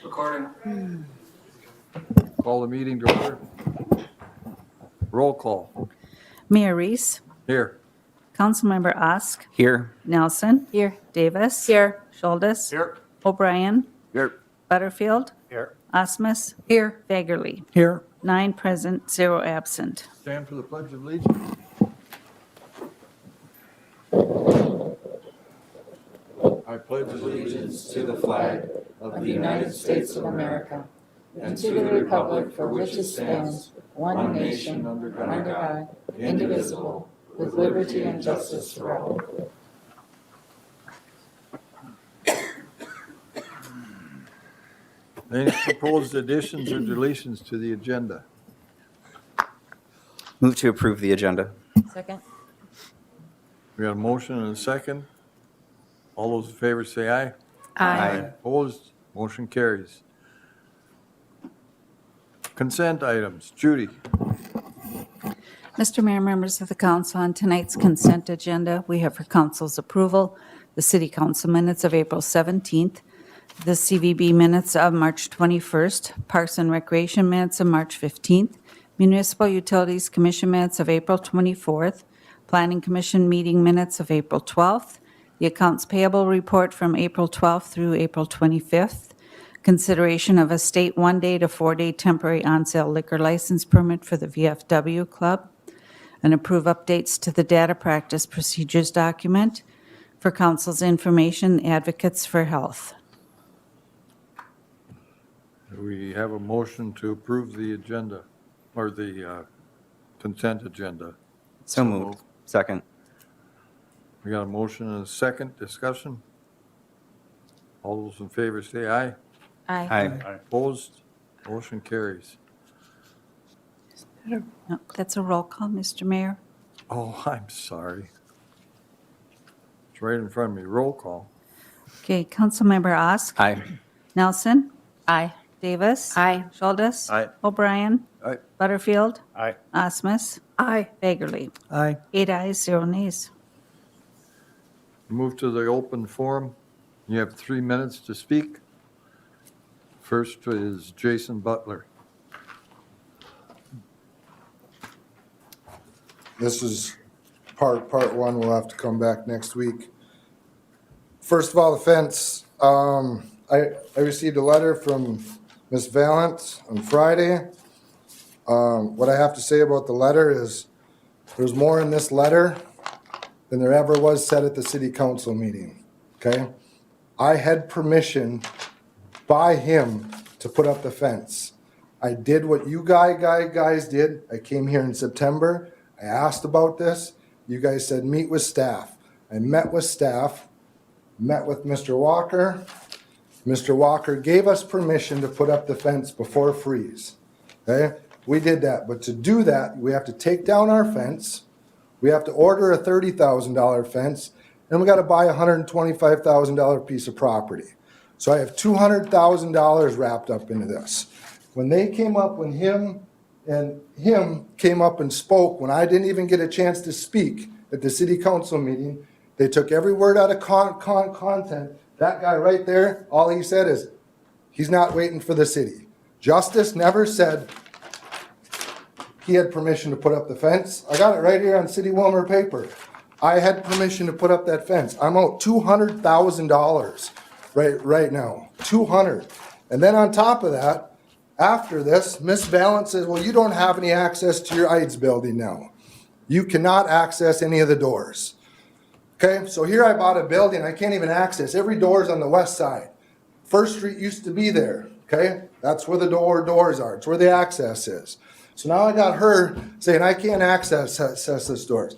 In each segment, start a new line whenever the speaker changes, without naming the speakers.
Recording.
Call the meeting to order. Roll call.
Mayor Reese,
Here.
Councilmember Osk,
Here.
Nelson. Here. Davis.
Here.
Schultes.
Here.
O'Brien.
Here.
Butterfield.
Here.
Osmus. Here. Fagerly.
Here.
9 present, 0 absent.
Stand for the Pledge of Allegiance. I pledge allegiance
to the flag of the United States of America and to the republic for which it stands, one nation, under God, indivisible, with liberty and justice for all.
Any proposed additions or deletions to the agenda?
Move to approve the agenda.
Second.
We got a motion and a second. All those in favor say aye.
Aye.
Opposed? Motion carries. Consent items. Judy.
Mr. Mayor, members of the council, on tonight's consent agenda, we have for council's approval the city council minutes of April 17th, the CVB minutes of March 21st, Parks and Recreation minutes of March 15th, Municipal Utilities Commission minutes of April 24th, Planning Commission meeting minutes of April 12th, the accounts payable report from April 12th through April 25th, consideration of a state 1-day to 4-day temporary on-sale liquor license permit for the VFW Club, and approve updates to the data practice procedures document. For council's information, Advocates for Health.
We have a motion to approve the agenda, or the consent agenda.
So moved. Second.
We got a motion and a second. Discussion? All those in favor say aye.
Aye.
Opposed? Motion carries.
No, that's a roll call, Mr. Mayor.
Oh, I'm sorry. It's right in front of me. Roll call.
Okay, Councilmember Osk.
Aye.
Nelson.
Aye.
Davis.
Aye.
Schultes.
Aye.
O'Brien.
Aye.
Butterfield.
Aye.
Osmus.
Aye.
Fagerly.
Aye.
8 ayes, 0 nays.
Move to the open forum. You have 3 minutes to speak. First is Jason Butler.
This is part one. We'll have to come back next week. First of all, the fence. I received a letter from Ms. Valent on Friday. What I have to say about the letter is there's more in this letter than there ever was said at the city council meeting, okay? I had permission by him to put up the fence. I did what you guys did. I came here in September. I asked about this. You guys said meet with staff. I met with staff, met with Mr. Walker. Mr. Walker gave us permission to put up the fence before freeze, okay? We did that, but to do that, we have to take down our fence. We have to order a $30,000 fence, and we got to buy a $125,000 piece of property. So I have $200,000 wrapped up into this. When they came up, when him came up and spoke, when I didn't even get a chance to speak at the city council meeting, they took every word out of content. That guy right there, all he said is, he's not waiting for the city. Justice never said he had permission to put up the fence. I got it right here on City Willmar paper. I had permission to put up that fence. I'm out $200,000 right now, 200. And then on top of that, after this, Miss Valent says, well, you don't have any access to your IDES building now. You cannot access any of the doors. Okay, so here I bought a building I can't even access. Every door is on the west side. First Street used to be there, okay? That's where the doors are. It's where the access is. So now I got her saying I can't access this doors.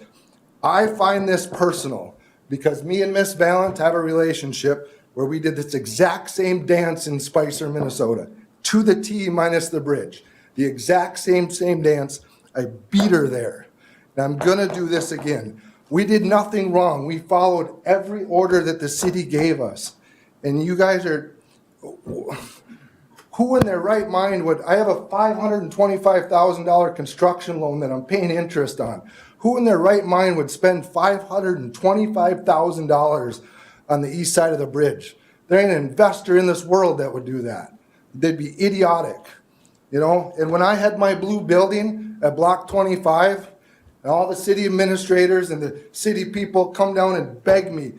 I find this personal because me and Miss Valent have a relationship where we did this exact same dance in Spicer, Minnesota, to the T minus the bridge. The exact same dance. I beat her there. And I'm gonna do this again. We did nothing wrong. We followed every order that the city gave us. And you guys are, who in their right mind would, I have a $525,000 construction loan that I'm paying interest on. Who in their right mind would spend $525,000 on the east side of the bridge? There ain't an investor in this world that would do that. they'd be idiotic, you know? And when I had my blue building at Block 25, and all the city administrators and the city people come down and beg me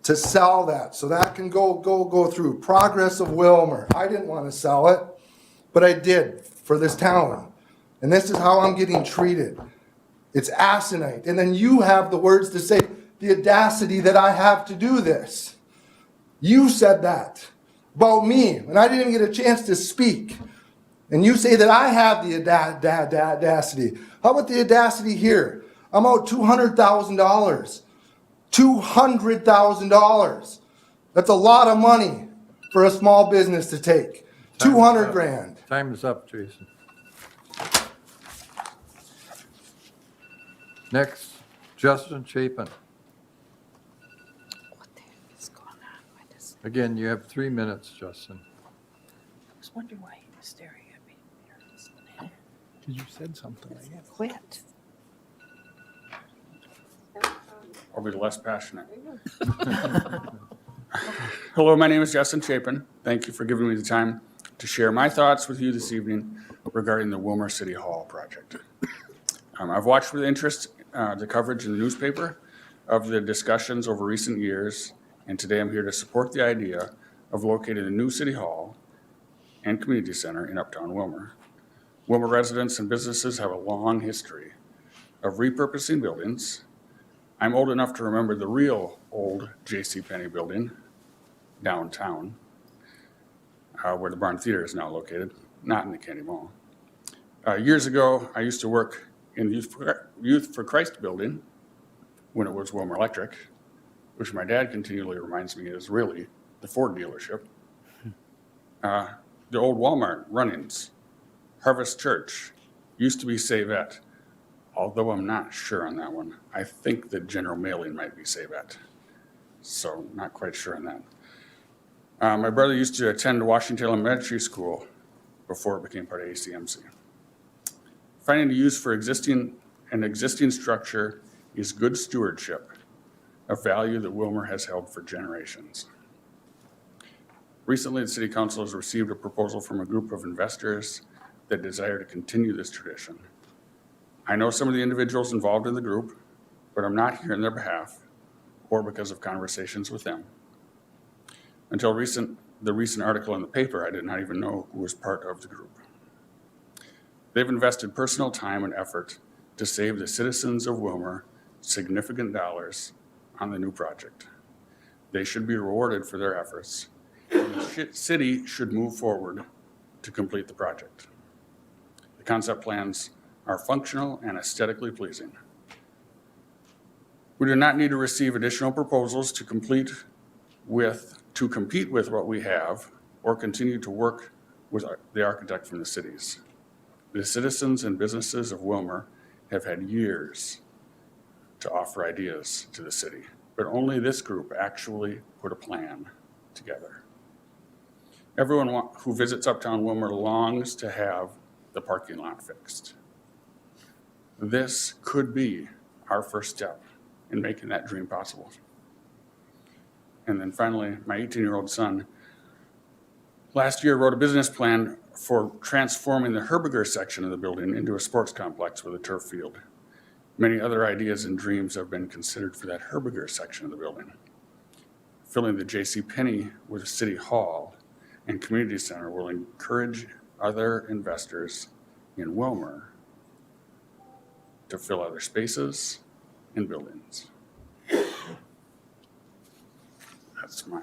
to sell that so that can go through. Progress of Willmar. I didn't want to sell it, but I did for this town. And this is how I'm getting treated. It's asinine. And then you have the words to say, the audacity that I have to do this. You said that about me, and I didn't get a chance to speak. And you say that I have the audacity. How about the audacity here? I'm out $200,000. $200,000. That's a lot of money for a small business to take. 200 grand.
Time is up, Jason. Next, Justin Chapin.
What the heck is going on with this?
Again, you have 3 minutes, Justin.
I was wondering why he was staring at me.
Because you said something, I guess.
Quit.
I'll be less passionate. Hello, my name is Justin Chapin. Thank you for giving me the time to share my thoughts with you this evening regarding the Willmar City Hall project. I've watched with interest the coverage in the newspaper of the discussions over recent years, and today I'm here to support the idea of locating a new City Hall and Community Center in Uptown Willmar. Willmar residents and businesses have a long history of repurposing buildings. I'm old enough to remember the real old JCPenney building downtown, where the Barn Theater is now located, not in the Candy Mall. Years ago, I used to work in the Youth for Christ building when it was Willmar Electric, which my dad continually reminds me is really the Ford dealership. The old Walmart run-ins, Harvest Church, used to be Savette, although I'm not sure on that one. I think that General Mailing might be Savette, so not quite sure on that. My brother used to attend Washington Elementary School before it became part of ACMC. Finding a use for an existing structure is good stewardship, a value that Willmar has held for generations. Recently, the City Council has received a proposal from a group of investors that desire to continue this tradition. I know some of the individuals involved in the group, but I'm not here on their behalf or because of conversations with them. Until the recent article in the paper, I did not even know who was part of the group. They've invested personal time and effort to save the citizens of Willmar significant dollars on the new project. They should be rewarded for their efforts, and the city should move forward to complete the project. The concept plans are functional and aesthetically pleasing. We do not need to receive additional proposals to compete with what we have or continue to work with the architect from the cities. The citizens and businesses of Willmar have had years to offer ideas to the city, but only this group actually put a plan together. Everyone who visits Uptown Willmar longs to have the parking lot fixed. This could be our first step in making that dream possible. And then finally, my 18-year-old son last year wrote a business plan for transforming the Herberger section of the building into a sports complex with a turf field. Many other ideas and dreams have been considered for that Herberger section of the building. Filling the JCPenney with a city hall and community center will encourage other investors in Willmar to fill other spaces and buildings. That's my,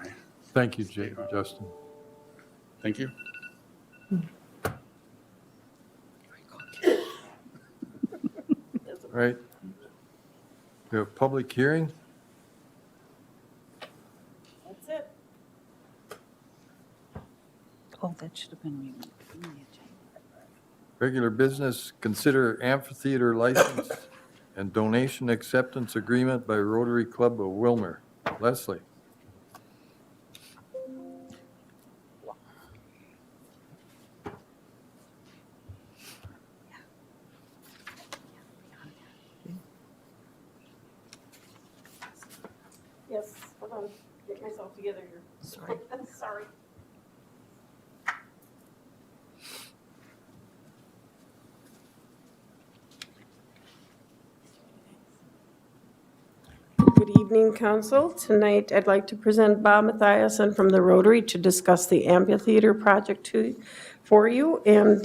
Thank you, Justin.
thank you.
All right. We have a public hearing.
That's it.
Oh, that should have been removed from the agenda.
Regular business, consider amphitheater license and donation acceptance agreement by Rotary Club of Willmar. Leslie.
Yes, hold on, get myself together here.
Sorry.
Sorry.
evening, Council. Tonight, I'd like to present Bob Mathiasen from the Rotary to discuss the amphitheater project for you, and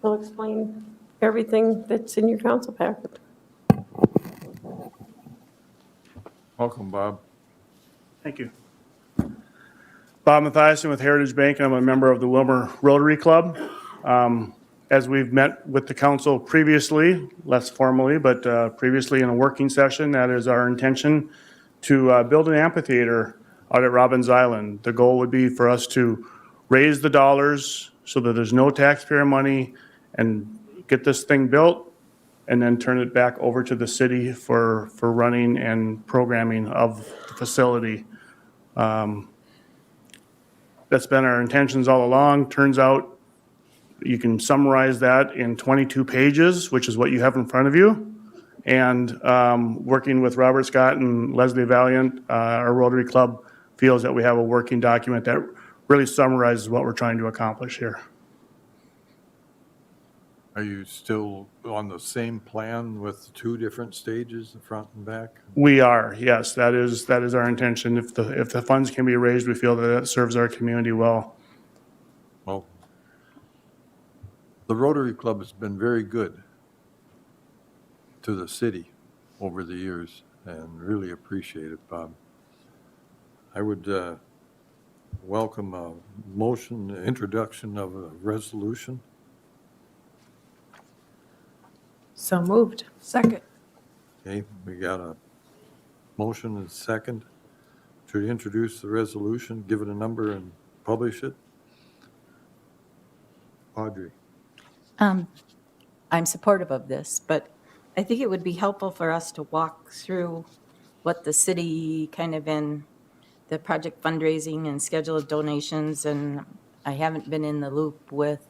he'll explain everything that's in your council packet.
Welcome, Bob.
Thank you. Bob Mathiasen with Heritage Bank, and I'm a member of the Willmar Rotary Club. As we've met with the council previously, less formally, but previously in a working session, that is our intention to build an amphitheater out at Robbins Island. The goal would be for us to raise the dollars so that there's no taxpayer money and get this thing built and then turn it back over to the city for running and programming of the facility. That's been our intentions all along. Turns out you can summarize that in 22 pages, which is what you have in front of you. And working with Robert Scott and Leslie Valiant, our Rotary Club feels that we have a working document that really summarizes what we're trying to accomplish here.
Are you still on the same plan with the two different stages, the front and back?
We are, yes, that is our intention. If the funds can be raised, we feel that it serves our community well.
Well, the Rotary Club has been very good to the city over the years and really appreciate it, Bob. I would welcome a motion, introduction of a resolution.
So moved.
Second.
Okay, we got a motion and second to introduce the resolution, give it a number and publish it. Audrey.
I'm supportive of this, but I think it would be helpful for us to walk through what the city kind of in the project fundraising and schedule of donations, and I haven't been in the loop with,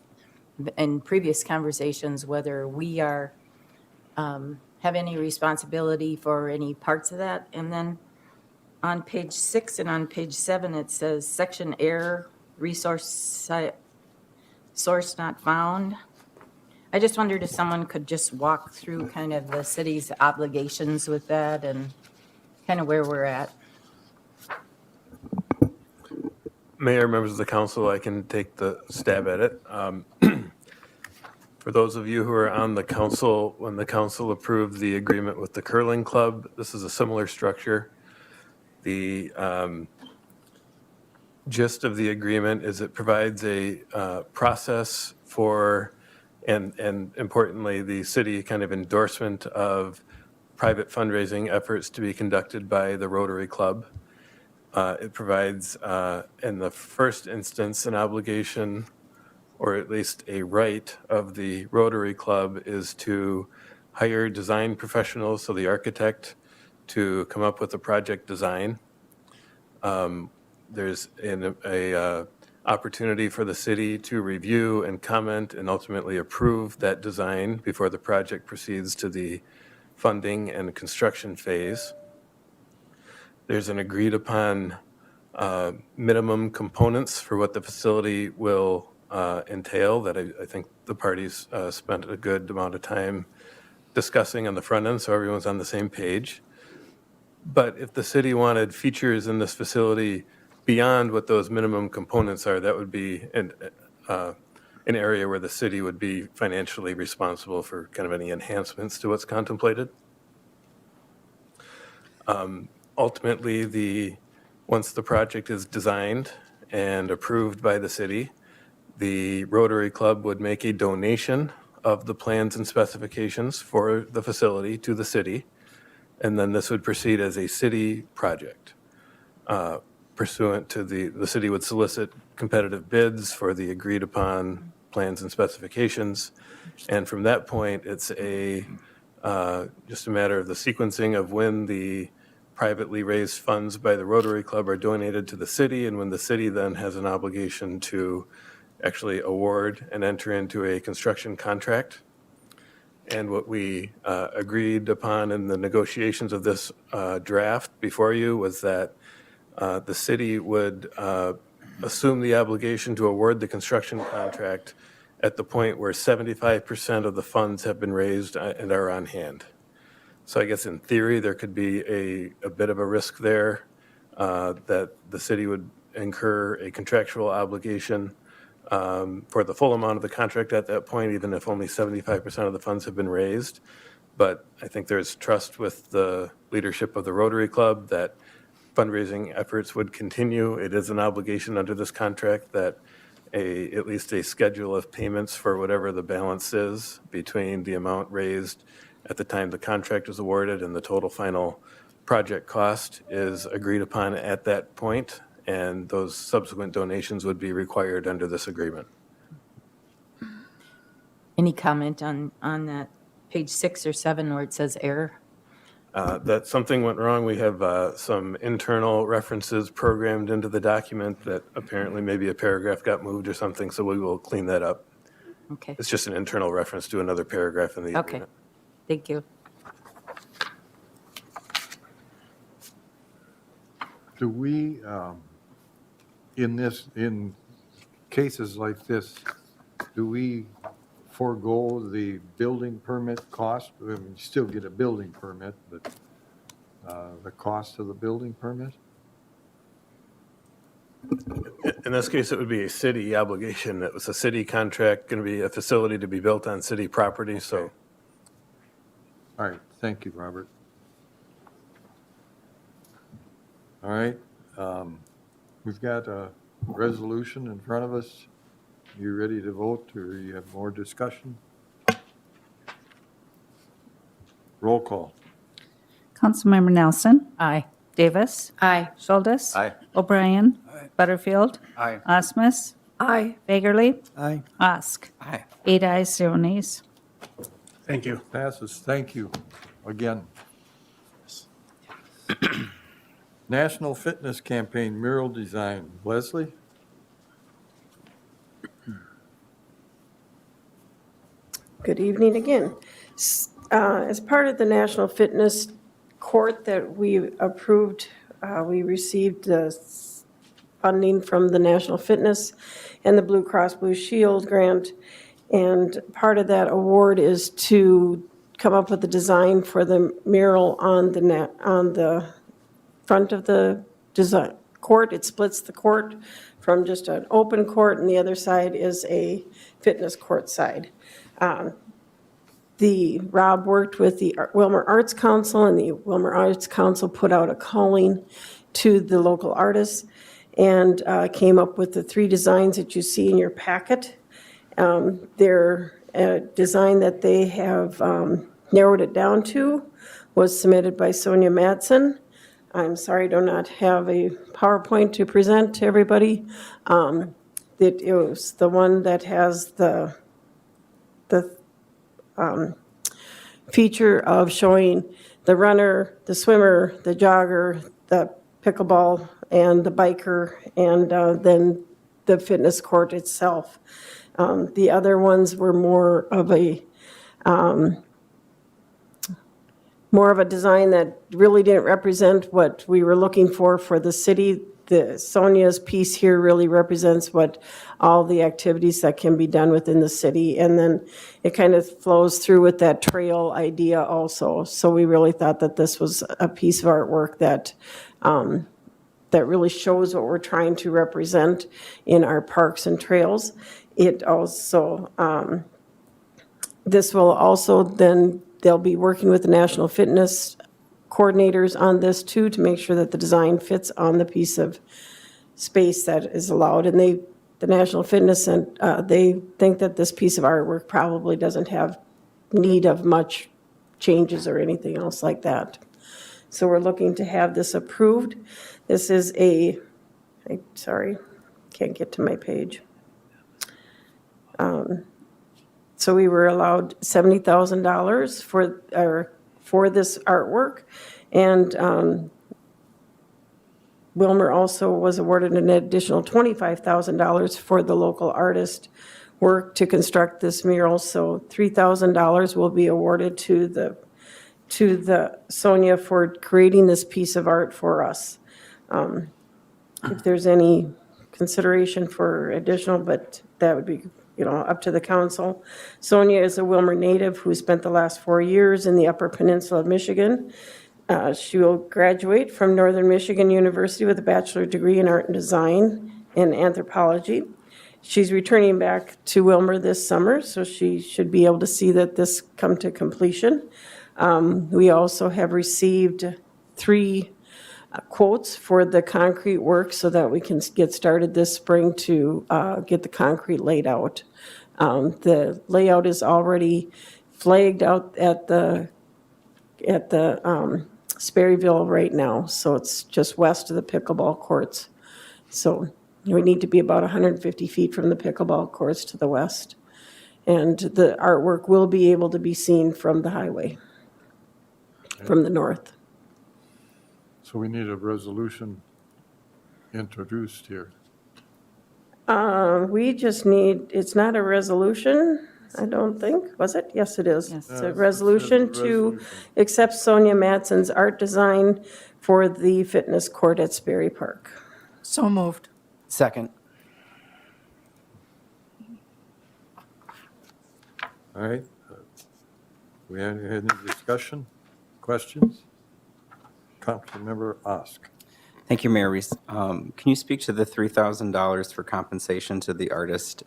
in previous conversations, whether we are, have any responsibility for any parts of that. And then on page 6 and on page 7, it says section air resource source not found. I just wondered if someone could just walk through kind of the city's obligations with that and kind of where we're at.
Mayor, members of the council, I can take the stab at it. For those of you who are on the council, when the council approved the agreement with the curling club, this is a similar structure. The gist of the agreement is it provides a process for, and importantly, the city kind of endorsement of private fundraising efforts to be conducted by the Rotary Club. It provides, in the first instance, an obligation, or at least a right of the Rotary Club is to hire design professionals, so the architect, to come up with a project design. There's an opportunity for the city to review and comment and ultimately approve that design before the project proceeds to the funding and construction phase. There's an agreed upon minimum components for what the facility will entail that I think the parties spent a good amount of time discussing on the front end, so everyone's on the same page. But if the city wanted features in this facility beyond what those minimum components are, that would be an area where the city would be financially responsible for kind of any enhancements to what's contemplated. Ultimately, once the project is designed and approved by the city, the Rotary Club would make a donation of the plans and specifications for the facility to the city, and then this would proceed as a city project. Pursuant to the city would solicit competitive bids for the agreed upon plans and specifications, and from that point, it's just a matter of the sequencing of when the privately raised funds by the Rotary Club are donated to the city, and when the city then has an obligation to actually award and enter into a construction contract. And what we agreed upon in the negotiations of this draft before you was that the city would assume the obligation to award the construction contract at the point where 75% of the funds have been raised and are on hand. So I guess in theory, there could be a bit of a risk there that the city would incur a contractual obligation for the full amount of the contract at that point, even if only 75% of the funds have been raised. But I think there's trust with the leadership of the Rotary Club that fundraising efforts would continue. It is an obligation under this contract that at least a schedule of payments for whatever the balance is between the amount raised at the time the contract was awarded and the total final project cost is agreed upon at that point, and those subsequent donations would be required under this agreement.
Any comment on that page 6 or 7 where it says error?
That something went wrong. We have some internal references programmed into the document that apparently maybe a paragraph got moved or something, so we will clean that up.
Okay,
It's just an internal reference to another paragraph in the
okay.
agreement.
Thank you.
Do we, in cases like this, do we forego the building permit cost? I mean, you still get a building permit, but the cost of the building permit?
In this case, it would be a city obligation. It was a city contract, going to be a facility to be built on city property, so.
All right, thank you, Robert. All right, we've got a resolution in front of us. You ready to vote, or you have more discussion? Roll call.
Councilmember Nelson.
Aye.
Davis.
Aye.
Schultes.
Aye.
O'Brien. Butterfield.
Aye.
Osmus.
Aye.
Fagerly.
Aye.
Osk.
Aye.
8 ayes, 0 nays.
Thank you.
Passes, thank you again. National Fitness Campaign mural design. Leslie?
Good evening again. As part of the National Fitness Court that we approved, we received funding from the National Fitness and the Blue Cross Blue Shield grant. And part of that award is to come up with a design for the mural on the front of the design court. It splits the court from just an open court, and the other side is a fitness court side. Rob worked with the Willmar Arts Council, and the Willmar Arts Council put out a calling to the local artists and came up with the 3 designs that you see in your packet. Their design that they have narrowed it down to was submitted by Sonia Madsen. I'm sorry I do not have a PowerPoint to present to everybody. It was the one that has the feature of showing the runner, the swimmer, the jogger, the pickleball, and the biker, and then the fitness court itself. The other ones were more of a design that really didn't represent what we were looking for the city. Sonia's piece here really represents what all the activities that can be done within the city. And then it kind of flows through with that trail idea also. So we really thought that this was a piece of artwork that really shows what we're trying to represent in our parks and trails. It also, this will also then, they'll be working with the National Fitness coordinators on this too, to make sure that the design fits on the piece of space that is allowed. And the National Fitness, and they think that this piece of artwork probably doesn't have need of much changes or anything else like that. So we're looking to have this approved. This is sorry, can't get to my page. So we were allowed $70,000 for this artwork, and Willmar also was awarded an additional $25,000 for the local artist work to construct this mural. So $3,000 will be awarded to the Sonia for creating this piece of art for us. If there's any consideration for additional, but that would be up to the council. Sonia is a Willmar native who spent the last 4 years in the Upper Peninsula of Michigan. She will graduate from Northern Michigan University with a bachelor degree in art and design and anthropology. She's returning back to Willmar this summer, so she should be able to see that this come to completion. We also have received 3 quotes for the concrete work so that we can get started this spring to get the concrete laid out. The layout is already flagged out at the Sperryville right now, so it's just west of the pickleball courts. So we need to be about 150 feet from the pickleball courts to the west. And the artwork will be able to be seen from the highway, from the north.
So we need a resolution introduced here.
We just need, it's not a resolution, I don't think, was it? Yes, it is.
Yes.
It's a resolution to accept Sonia Matson's art design for the fitness court at Sperry Park.
So moved.
Second.
All right. We had any discussion, questions? Councilmember Osk.
Thank you, Mayor Reese. Can you speak to the $3,000 for compensation to the artist?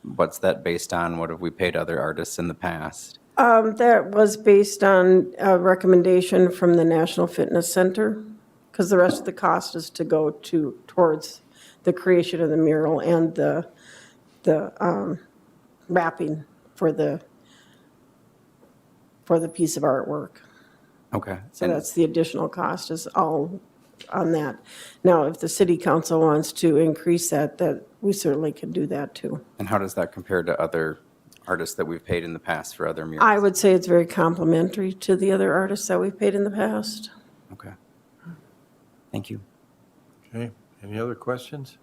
What's that based on? What have we paid other artists in the past?
That was based on a recommendation from the National Fitness Center, because the rest of the cost is to go towards the creation of the mural and the wrapping for the piece of artwork.
Okay.
So that's the additional cost is all on that. Now, if the city council wants to increase that we certainly can do that too.
And how does that compare to other artists that we've paid in the past for other murals?
I would say it's very complimentary to the other artists that we've paid in the past.
Okay. Thank you.
Okay, any other questions?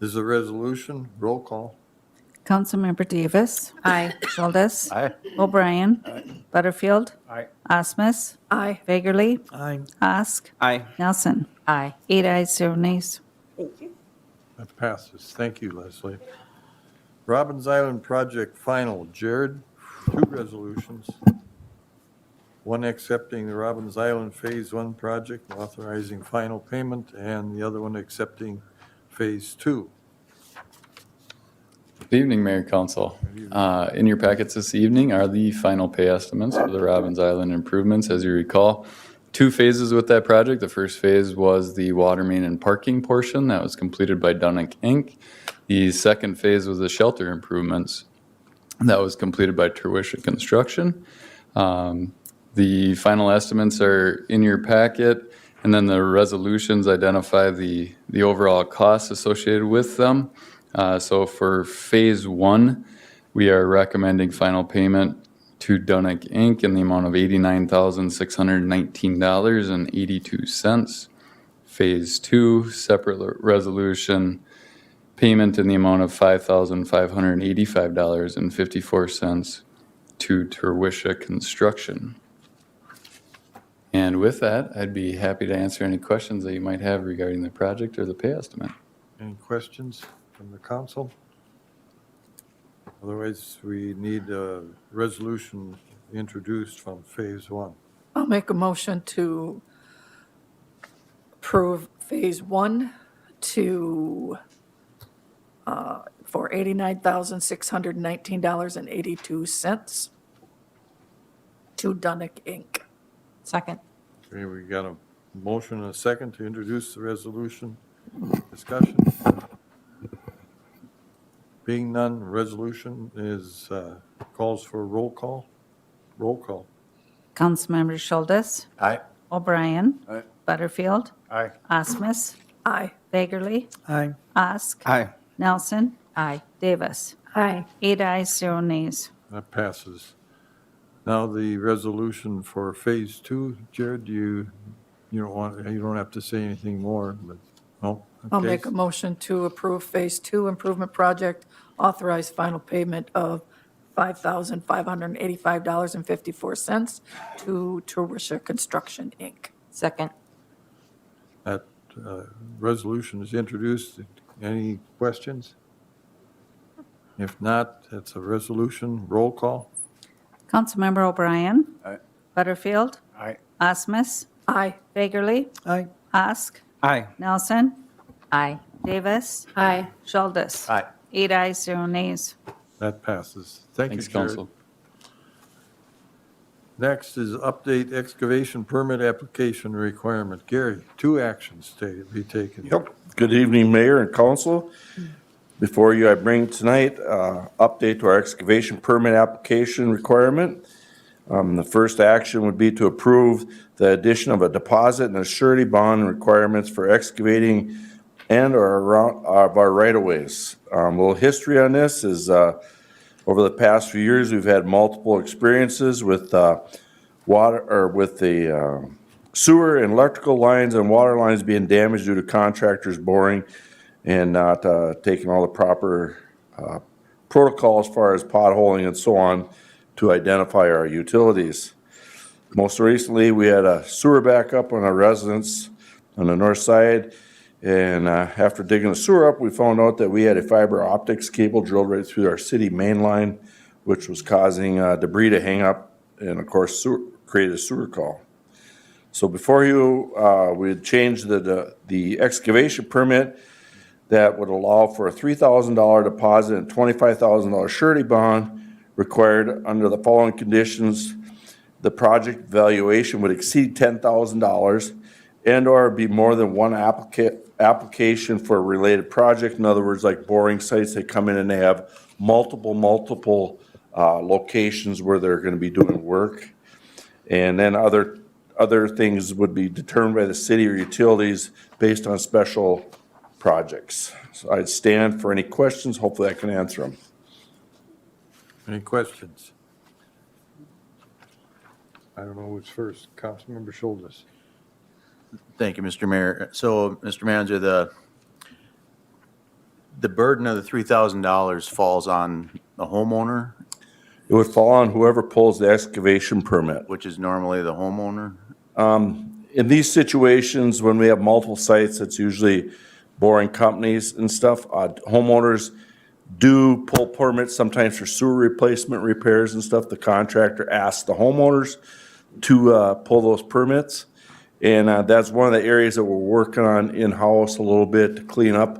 This is a resolution, roll call.
Councilmember Davis.
Aye.
Schultes.
Aye.
O'Brien. Butterfield.
Aye.
Osmus.
Aye.
Fagerly.
Aye.
Ask.
Aye.
Nelson.
Aye.
8 ayes, 0 nays.
Thank you.
That passes. Thank you, Leslie. Robbins Island Project Final. Jared, 2 resolutions. One accepting the Robbins Island Phase 1 project, authorizing final payment, and the other one accepting Phase 2.
Good evening, Mayor Council. In your packets this evening are the final pay estimates for the Robbins Island improvements. As you recall, 2 phases with that project. The first phase was the water main and parking portion that was completed by Dunnick Inc. The second phase was the shelter improvements that was completed by Terwisha Construction. The final estimates are in your packet, and then the resolutions identify the overall costs associated with them. So for Phase 1, we are recommending final payment to Dunnick Inc. in the amount of $89,619.82. Phase 2, separate resolution, payment in the amount of $5,585.54 to Terwisha Construction. And with that, I'd be happy to answer any questions that you might have regarding the project or the pay estimate.
Any questions from the council? Otherwise, we need a resolution introduced from Phase 1.
I'll make a motion to approve Phase 1 for $89,619.82 to Dunnick Inc.
Second.
Okay, we got a motion and a second to introduce the resolution. Discussion? Being none, resolution is, calls for roll call. Roll call.
Councilmember Schultes.
Aye.
O'Brien.
Aye.
Butterfield.
Aye.
Osmus.
Aye.
Fagerly.
Aye.
Ask.
Aye.
Nelson.
Aye.
Davis.
Aye.
8 ayes, 0 nays.
That passes. Now the resolution for Phase 2, Jared, you don't have to say anything more, but, no?
I'll
Okay.
make a motion to approve Phase 2 improvement project, authorize final payment of $5,585.54 to Terwisha Construction, Inc.
Second.
That resolution is introduced. Any questions? If not, it's a resolution. Roll call.
Councilmember O'Brien.
Aye.
Butterfield.
Aye.
Osmus.
Aye.
Bakerly.
Aye.
Ask.
Aye.
Nelson.
Aye.
Davis.
Aye.
Schultes.
Aye.
8 ayes, 0 nays.
That passes. Thank you,
Thanks,
Jared.
council.
Next is update excavation permit application requirement. Gary, 2 actions to be taken.
Yep. Good evening, Mayor and Council. Before you, I bring tonight, update to our excavation permit application requirement. The first action would be to approve the addition of a deposit and a surety bond requirements for excavating and or around of our right-of-ways. A little history on this is, over the past few years, we've had multiple experiences with water, or with the sewer and electrical lines and water lines being damaged due to contractors boring and not taking all the proper protocol as far as potholing and so on to identify our utilities. Most recently, we had a sewer backup on our residence on the north side. And after digging the sewer up, we found out that we had a fiber optics cable drilled right through our city main line, which was causing debris to hang up and, of course, create a sewer call. So before you, we had changed the excavation permit that would allow for a $3,000 deposit and $25,000 surety bond required under the following conditions. The project valuation would exceed $10,000 and or be more than one application for a related project. In other words, like boring sites, they come in and they have multiple locations where they're going to be doing work. And then other things would be determined by the city or utilities based on special projects. So I'd stand for any questions. Hopefully I can answer them.
Any questions? I don't know who's first. Councilmember Schultes.
Thank you, Mr. Mayor. So, Mr. Manager, the burden of the $3,000 falls on the homeowner,
It would fall on whoever pulls the excavation permit.
which is normally the homeowner.
In these situations, when we have multiple sites, it's usually boring companies and stuff. Homeowners do pull permits sometimes for sewer replacement repairs and stuff. The contractor asks the homeowners to pull those permits. And that's one of the areas that we're working on in-house a little bit to clean up.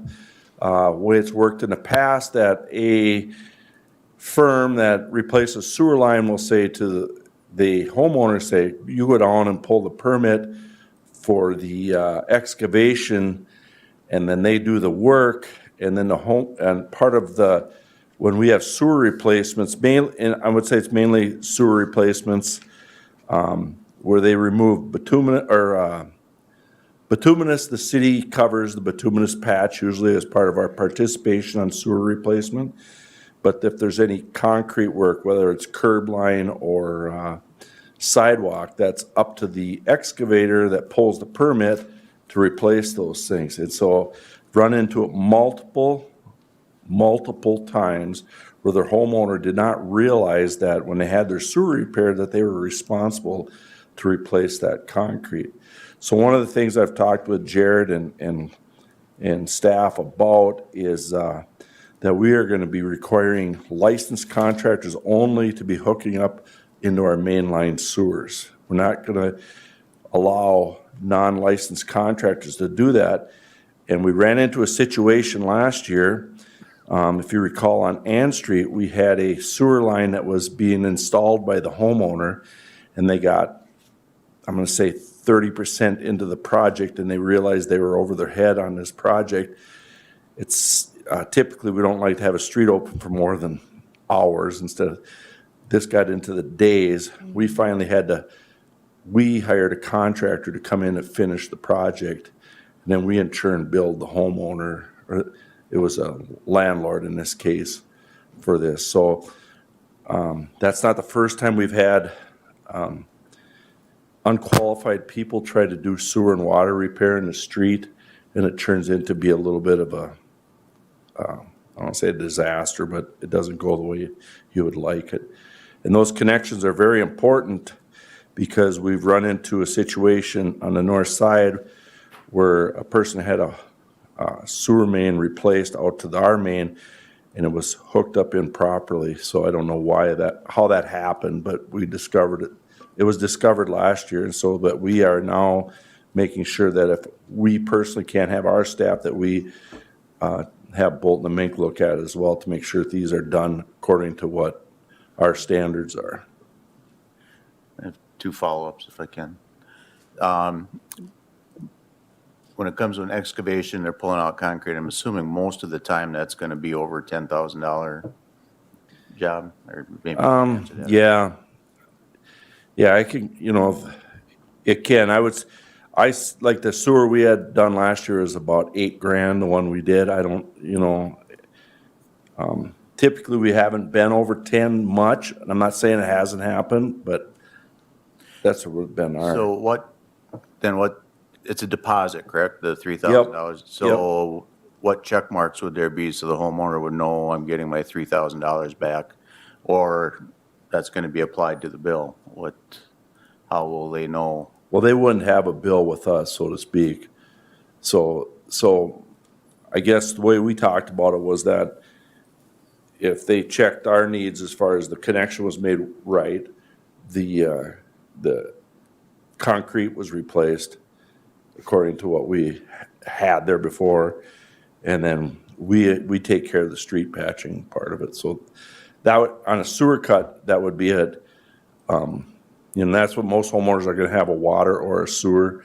Way it's worked in the past, that a firm that replaces sewer line will say to the homeowner, say, you go down and pull the permit for the excavation, and then they do the work, and then and part of when we have sewer replacements, and I would say it's mainly sewer replacements, where they remove bituminous, the city covers the bituminous patch usually as part of our participation on sewer replacement. But if there's any concrete work, whether it's curb line or sidewalk, that's up to the excavator that pulls the permit to replace those things. And so run into it multiple times where their homeowner did not realize that when they had their sewer repaired that they were responsible to replace that concrete. So one of the things I've talked with Jared and staff about is that we are going to be requiring licensed contractors only to be hooking up into our mainline sewers. We're not going to allow non-licensed contractors to do that. And we ran into a situation last year, if you recall, on Ann Street, we had a sewer line that was being installed by the homeowner, and they got, I'm going to say, 30% into the project, and they realized they were over their head on this project. It's typically we don't like to have a street open for more than hours. Instead of this got into the days, we finally we hired a contractor to come in and finish the project, and then we in turn billed the homeowner, or it was a landlord in this case, for this. So that's not the first time we've had unqualified people try to do sewer and water repair in the street, and it turns into be a little bit of a, I don't want to say a disaster, but it doesn't go the way you would like it. And those connections are very important because we've run into a situation on the north side where a person had a sewer main replaced out to our main, and it was hooked up improperly. So I don't know how that happened, but we discovered it. It was discovered last year, and so, but we are now making sure that if we personally can't have our staff, that we have Bolton and Mink look at it as well to make sure that these are done according to what our standards are.
I have 2 follow-ups if I can. When it comes to an excavation, they're pulling out concrete, I'm assuming most of the time that's going to be over $10,000 job, or maybe. you can answer that.
Yeah. Yeah, I can, it can. Like the sewer we had done last year is about $8,000, the one we did. I don't, typically we haven't been over 10 much. And I'm not saying it hasn't happened, but that's what we've been our.
So what, it's a deposit, correct? The $3,000? So what check marks would there be so the homeowner would know I'm getting my $3,000 back? Or that's going to be applied to the bill? How will they know?
Well, they wouldn't have a bill with us, so to speak. So I guess the way we talked about it was that if they checked our needs as far as the connection was made right, the concrete was replaced according to what we had there before, and then we take care of the street patching part of it. So that would, on a sewer cut, that would be it. That's what most homeowners are going to have, a water or a sewer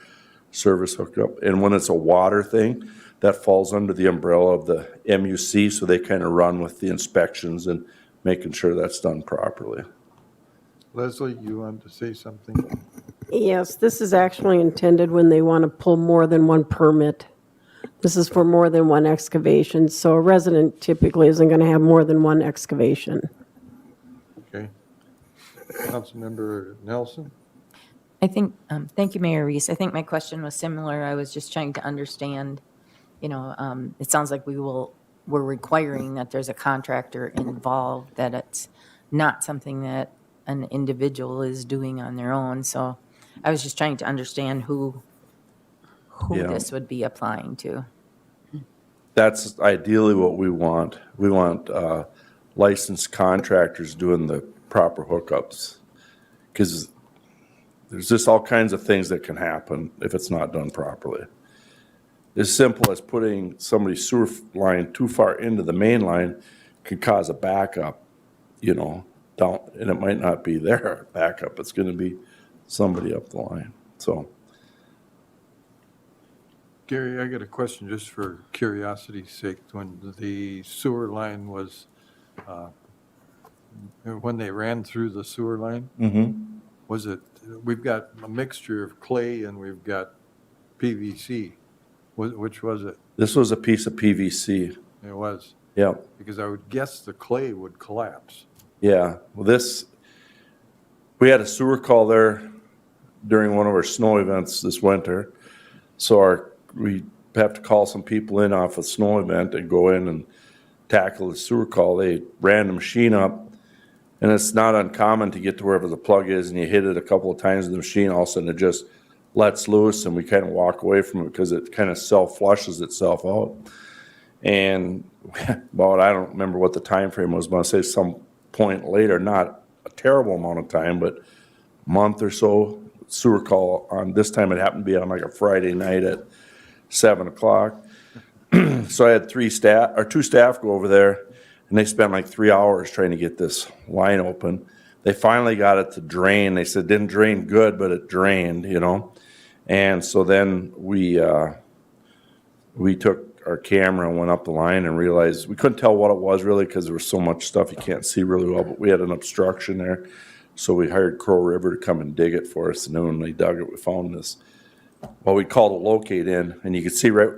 service hooked up. And when it's a water thing, that falls under the umbrella of the MUC, so they kind of run with the inspections and making sure that's done properly.
Leslie, you wanted to say something?
Yes, this is actually intended when they want to pull more than one permit. This is for more than one excavation, so a resident typically isn't going to have more than one excavation.
Okay. Councilmember Nelson?
I think, thank you, Mayor Reese. I think my question was similar. I was just trying to understand, it sounds like we're requiring that there's a contractor involved, that it's not something that an individual is doing on their own. So I was just trying to understand who
Yeah.
this would be applying to.
That's ideally what we want. We want licensed contractors doing the proper hookups, because there's just all kinds of things that can happen if it's not done properly. As simple as putting somebody's sewer line too far into the main line can cause a backup, down, and it might not be their backup. It's going to be somebody up the line. So,
Gary, I got a question just for curiosity's sake. When the sewer line was, when they ran through the sewer line, was it, we've got a mixture of clay and we've got PVC. Which was it?
this was a piece of PVC.
It was,
Yeah.
because I would guess the clay would collapse.
Yeah, well, we had a sewer call there during one of our snow events this winter. So we have to call some people in off a snow event and go in and tackle the sewer call. They ran the machine up, and it's not uncommon to get to wherever the plug is and you hit it a couple of times in the machine, all of a sudden it just lets loose and we kind of walk away from it because it kind of self-flushes itself out. And about, I don't remember what the time frame was, but I'll say some point later, not a terrible amount of time, but a month or so, sewer call on, this time it happened to be on like a Friday night at 7:00. So I had two staff go over there, and they spent like 3 hours trying to get this line open. They finally got it to drain. They said it didn't drain good, but it drained, And so then we took our camera and went up the line and realized we couldn't tell what it was really because there was so much stuff you can't see really well, but we had an obstruction there. So we hired Crow River to come and dig it for us. And then when they dug it, we found this, well, we called a locate in, and you could see right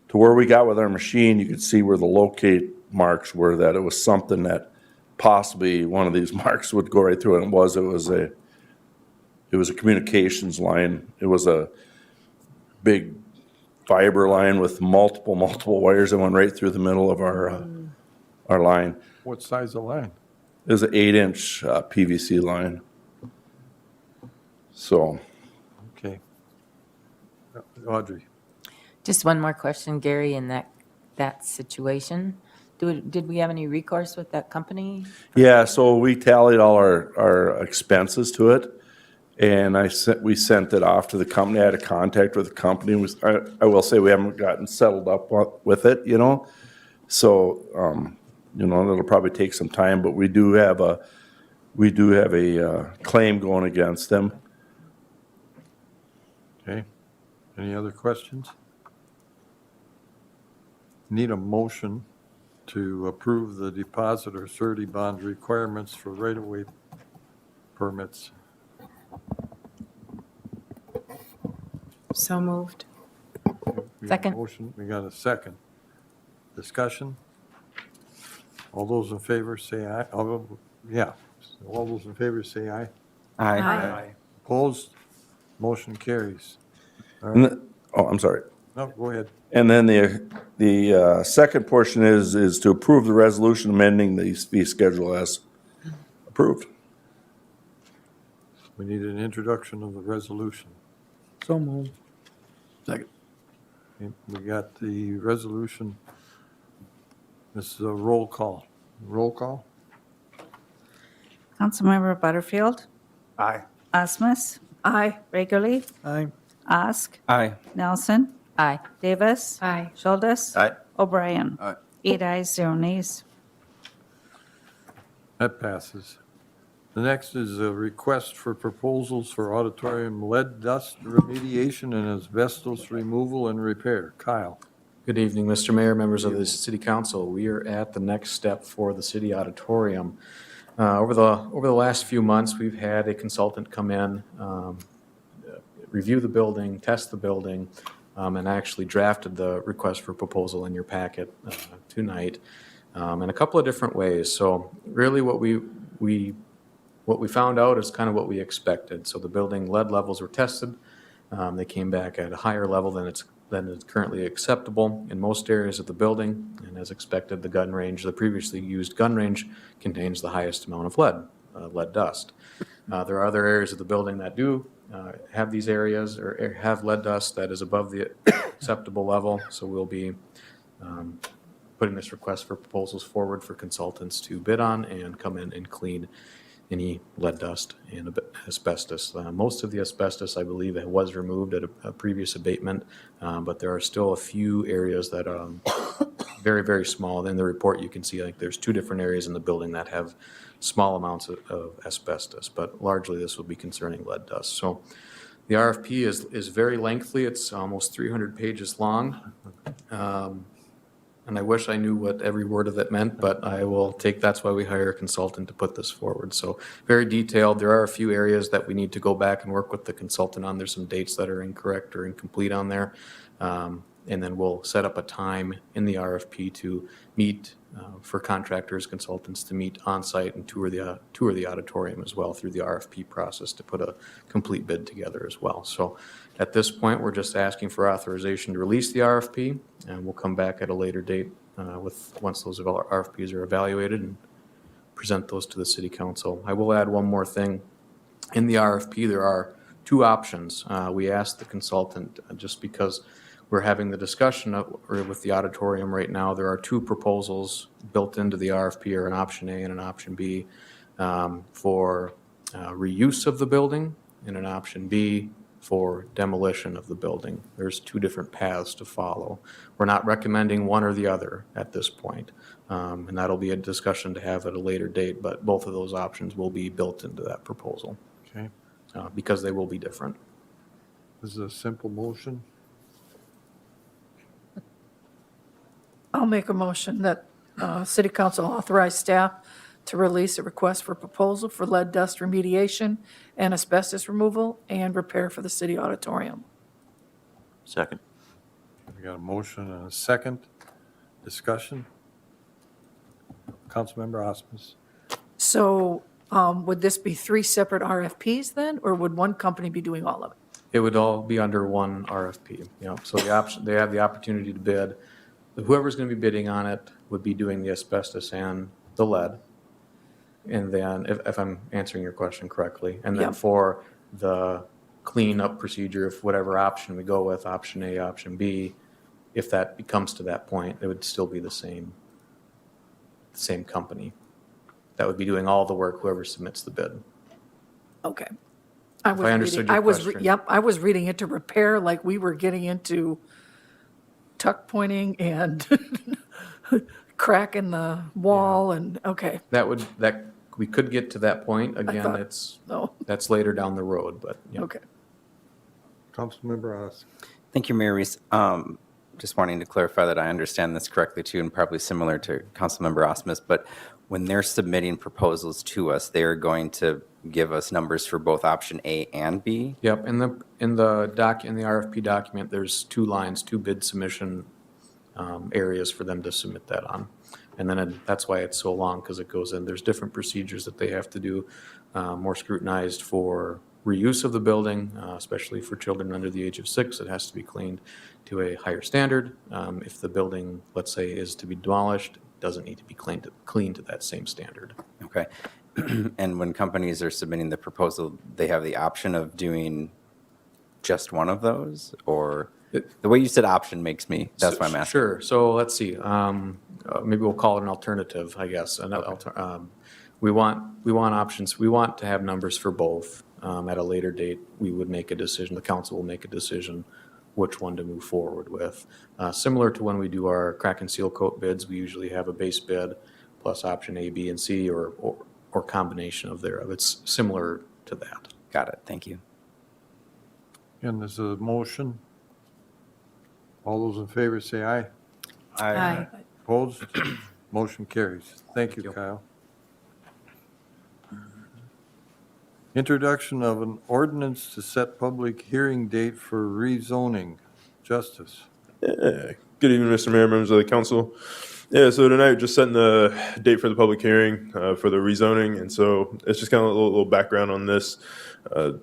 to where we got with our machine, you could see where the locate marks were, that it was something that possibly one of these marks would go right through. And it was a communications line. It was a big fiber line with multiple wires that went right through the middle of our line.
What size of line?
It was an 8-inch PVC line. So.
Okay. Audrey?
Just one more question, Gary, in that situation. Did we have any recourse with that company?
Yeah, so we tallied all our expenses to it, and we sent it off to the company. I had a contact with the company. I will say we haven't gotten settled up with it, you know? So, it'll probably take some time, but we do have a claim going against them.
Okay. Any other questions? Need a motion to approve the deposit or surety bond requirements for right-of-way permits.
So moved.
We got a
Second.
Motion, we got a second. Discussion? All those in favor say aye. Yeah. All those in favor say aye.
Aye.
Opposed? Motion carries. All
And
right.
I'm sorry.
No, go ahead.
And then the second portion is to approve the resolution amending the fee schedule as approved.
We need an introduction of the resolution.
So moved.
Okay, we got the resolution. This is a roll call. Roll call?
Councilmember Butterfield,
Aye.
Osmus,
Aye.
Regularly,
Aye.
Ask,
Aye.
Nelson,
Aye.
Davis,
Aye.
Schultes,
Aye.
O'Brien.
Aye.
8 ayes, 0 nays.
That passes. The next is a request for proposals for auditorium lead dust remediation and asbestos removal and repair. Kyle?
Good evening, Mr. Mayor, members of the City Council. We are at the next step for the city auditorium. Over the last few months, we've had a consultant come in, review the building, test the building, and actually drafted the request for proposal in your packet tonight in a couple of different ways. So really what we found out is kind of what we expected. So the building lead levels were tested. They came back at a higher level than is currently acceptable in most areas of the building. And as expected, the previously used gun range contains the highest amount of lead dust. There are other areas of the building that do have these areas or have lead dust that is above the acceptable level. So we'll be putting this request for proposals forward for consultants to bid on and come in and clean any lead dust and asbestos. Most of the asbestos, I believe, was removed at a previous abatement, but there are still a few areas that are very, very small. In the report, you can see like there's 2 different areas in the building that have small amounts of asbestos, but largely this will be concerning lead dust. So the RFP is very lengthy. It's almost 300 pages long. And I wish I knew what every word of it meant, but that's why we hire a consultant to put this forward. So very detailed. There are a few areas that we need to go back and work with the consultant on. There's some dates that are incorrect or incomplete on there. And then we'll set up a time in the RFP to meet for contractors, consultants to meet on site and tour the auditorium as well through the RFP process to put a complete bid together as well. So at this point, we're just asking for authorization to release the RFP, and we'll come back at a later date once those RFPs are evaluated and present those to the City Council. I will add one more thing. In the RFP, there are 2 options. We asked the consultant, just because we're having the discussion with the auditorium right now, there are 2 proposals built into the RFP, or an option A and an option B, for reuse of the building, and an option B for demolition of the building. There's 2 different paths to follow. We're not recommending one or the other at this point, and that'll be a discussion to have at a later date, but both of those options will be built into that proposal.
Okay.
Because they will be different.
This is a simple motion.
I'll make a motion that City Council authorize staff to release a request for proposal for lead dust remediation and asbestos removal and repair for the city auditorium.
Second.
We got a motion and a second. Discussion? Councilmember Osmus?
So would this be 3 separate RFPs then, or would one company be doing all of it?
It would all be under one RFP. So they have the opportunity to bid. Whoever's going to be bidding on it would be doing the asbestos and the lead. And then, if I'm answering your question correctly, and then
Yep.
for the cleanup procedure, if whatever option we go with, option A, option B, if that comes to that point, it would still be the same the same company. That would be doing all the work, whoever submits the bid.
Okay.
I understood your question.
Yep, I was reading it to repair, like we were getting into tuck pointing and crack in the wall and, okay.
We could get to that point. Again,
thought- No,
that's later down the road, but yeah.
okay.
Councilmember Ross.
Thank you, Mayor Reese. Just wanting to clarify that I understand this correctly too, and probably similar to Councilmember Osmus, but when they're submitting proposals to us, they are going to give us numbers for both option A and B?
Yep, in the RFP document, there's 2 lines, 2 bid submission areas for them to submit that on. And then that's why it's so long, because it goes in, there's different procedures that they have to do, more scrutinized for reuse of the building, especially for children under the age of 6. It has to be cleaned to a higher standard. If the building, let's say, is to be demolished, it doesn't need to be cleaned to that same standard.
Okay. And when companies are submitting the proposal, they have the option of doing just one of those? Or the way you said option makes me, that's why I'm asking.
Sure. So let's see. Maybe we'll call it an alternative, I guess. We want options. We want to have numbers for both. At a later date, we would make a decision. The council will make a decision which one to move forward with. Similar to when we do our crack and seal coat bids, we usually have a base bid plus option A, B, and C, or combination of thereof. It's similar to that.
Got it. Thank you.
And there's a motion. All those in favor say aye.
Aye.
Opposed? Motion carries. Thank you, Kyle. Introduction of an ordinance to set public hearing date for rezoning. Justice.
Good evening, Mr. Mayor, members of the council. Yeah, so tonight we're just setting the date for the public hearing for the rezoning, and so it's just kind of a little background on this.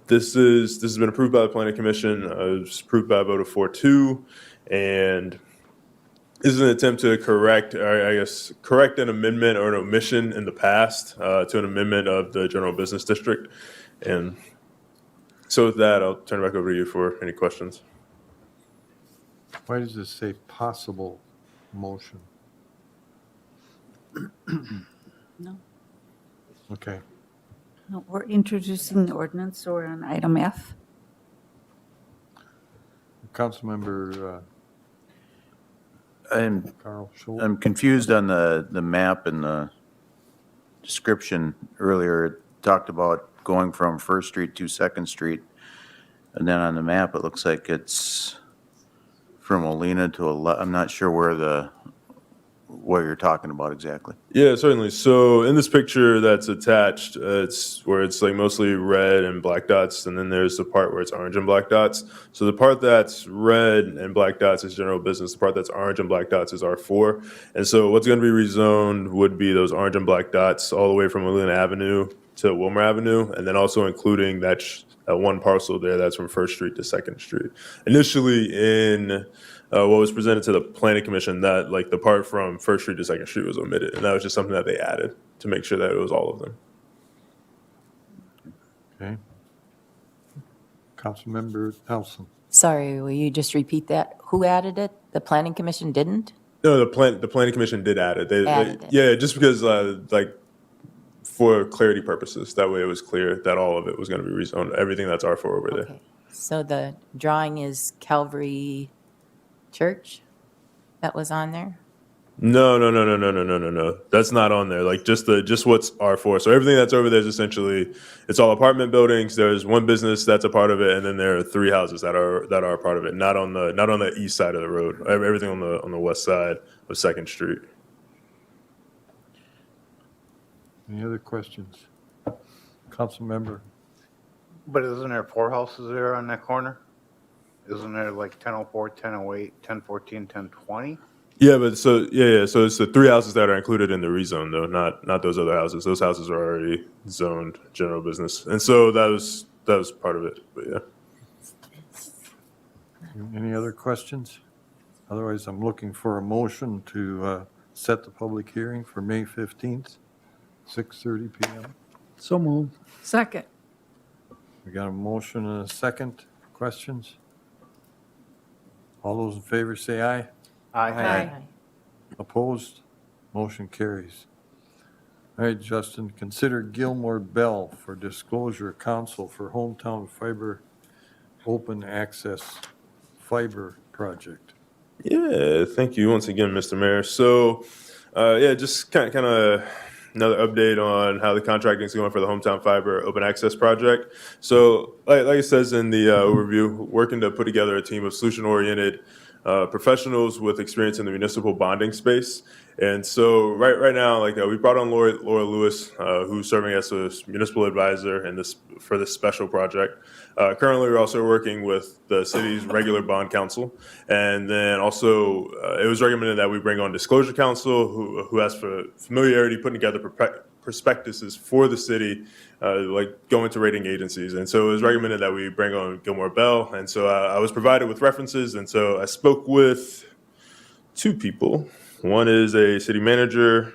This has been approved by the Planning Commission. It was approved by a vote of 4-2, and this is an attempt to correct an amendment or an omission in the past to an amendment of the general business district. And so with that, I'll turn it back over to you for any questions.
Why does this say possible motion?
No.
Okay.
No, we're introducing the ordinance, so we're on item F.
Councilmember Carl Schultz.
I'm confused on the map and the description earlier. It talked about going from First Street to Second Street. And then on the map, it looks like it's from Olena to I'm not sure where you're talking about exactly.
Yeah, certainly. So in this picture that's attached, it's where it's like mostly red and black dots, and then there's the part where it's orange and black dots. So the part that's red and black dots is general business. The part that's orange and black dots is R4. And so what's going to be rezoned would be those orange and black dots all the way from Olena Avenue to Willmar Avenue, and then also including that one parcel there that's from First Street to Second Street. Initially in what was presented to the Planning Commission, that like the part from First Street to Second Street was omitted, and that was just something that they added to make sure that it was all of them.
Okay. Councilmember Nelson.
Sorry, will you just repeat that? Who added it? The Planning Commission didn't?
No, the Planning Commission did add it.
Added it.
Yeah, just because like for clarity purposes, that way it was clear that all of it was going to be rezoned. Everything that's R4 over there.
Okay. So the drawing is Calvary Church that was on there?
No. That's not on there. Like just what's R4. So everything that's over there is essentially, it's all apartment buildings. There's one business that's a part of it, and then there are 3 houses that are a part of it. Not on the east side of the road. Everything on the west side of Second Street.
Any other questions? Councilmember.
But isn't there 4 houses there on that corner? Isn't there like 1004, 1008, 1014, 1020?
Yeah, but so it's the 3 houses that are included in the rezone though, not those other houses. Those houses are already zoned general business, and so that was part of it. But yeah.
Any other questions? Otherwise, I'm looking for a motion to set the public hearing for May 15th, 6:30 p.m.
So moved. Second.
We got a motion and a second. Questions? All those in favor say aye.
Aye.
Opposed? Motion carries. All right, Justin, consider Gilmore Bell for disclosure council for hometown fiber open access fiber project.
Yeah, thank you once again, Mr. Mayor. So, yeah, just kind of another update on how the contracting is going for the Hometown Fiber Open Access Project. So, like it says in the overview, working to put together a team of solution-oriented professionals with experience in the municipal bonding space. And so, right now, we brought on Laura Lewis, who's serving as a municipal advisor for this special project. Currently, we're also working with the city's regular bond counsel, and then also it was recommended that we bring on disclosure counsel, who has for familiarity putting together prospectuses for the city, going to rating agencies. And so it was recommended that we bring on Gilmore Bell. And so I was provided with references, and so I spoke with two people. One is a city manager,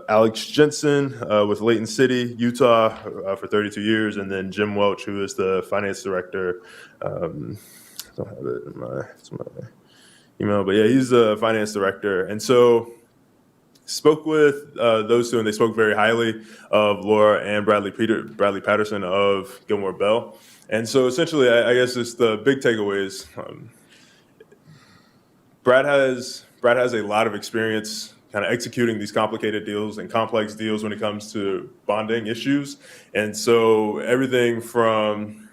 Alex Jensen with Layton City, Utah, for 32 years, and then Jim Welch, who is the finance director. I don't have it in my email, but yeah, he's the finance director. And so spoke with those two, and they spoke very highly of Laura and Bradley Patterson of Gilmore Bell. And so essentially, I guess it's the big takeaways. Brad has a lot of experience kind of executing these complicated deals and complex deals when it comes to bonding issues. And so everything from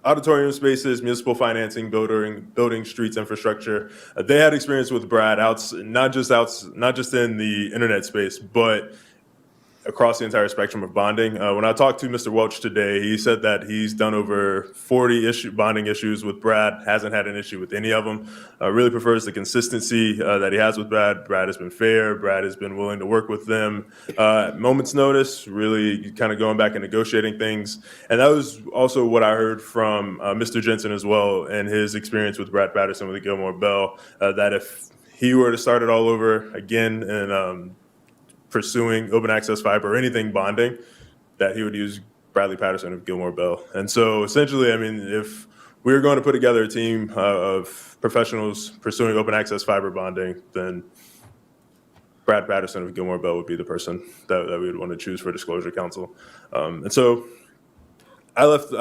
auditorium spaces, municipal financing, building streets infrastructure. They had experience with Brad not just in the internet space, but across the entire spectrum of bonding. When I talked to Mr. Welch today, he said that he's done over 40 bonding issues with Brad, hasn't had an issue with any of them. Really prefers the consistency that he has with Brad. Brad has been fair. Brad has been willing to work with them. Moment's notice, really kind of going back and negotiating things. And that was also what I heard from Mr. Jensen as well, and his experience with Brad Patterson with the Gilmore Bell, that if he were to start it all over again and pursuing open access fiber or anything bonding, that he would use Bradley Patterson of Gilmore Bell. And so essentially, I mean, if we were going to put together a team of professionals pursuing open access fiber bonding, then Brad Patterson of Gilmore Bell would be the person that we would want to choose for disclosure counsel. And so I left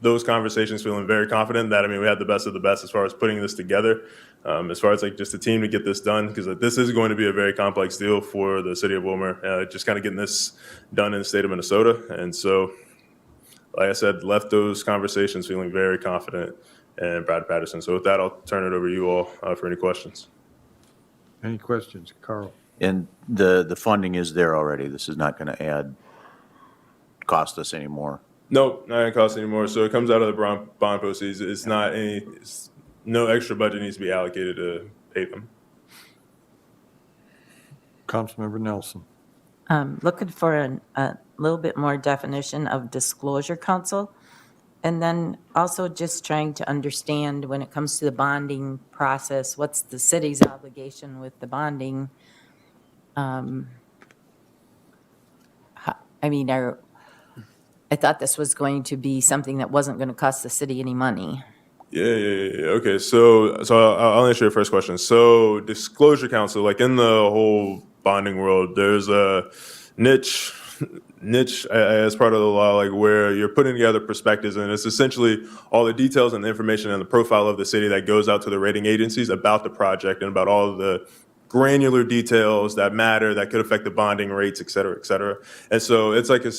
those conversations feeling very confident that, I mean, we had the best of the best as far as putting this together, as far as just a team to get this done, because this is going to be a very complex deal for the city of Willmar, just kind of getting this done in the state of Minnesota. And so, like I said, left those conversations feeling very confident in Brad Patterson. So with that, I'll turn it over to you all for any questions.
Any questions, Carl?
And the funding is there already. This is not going to cost us any more.
Nope, not going to cost any more. So it comes out of the bond proceeds. No extra budget needs to be allocated to pay them.
Councilmember Nelson.
Looking for a little bit more definition of disclosure counsel. And then also just trying to understand when it comes to the bonding process, what's the city's obligation with the bonding? I thought this was going to be something that wasn't going to cost the city any money.
Yeah. Okay, so I'll answer your first question. So disclosure counsel, like in the whole bonding world, there's a niche as part of the law, like where you're putting together prospectus, and it's essentially all the details and the information and the profile of the city that goes out to the rating agencies about the project and about all of the granular details that matter that could affect the bonding rates, et cetera, et cetera. And so it's like a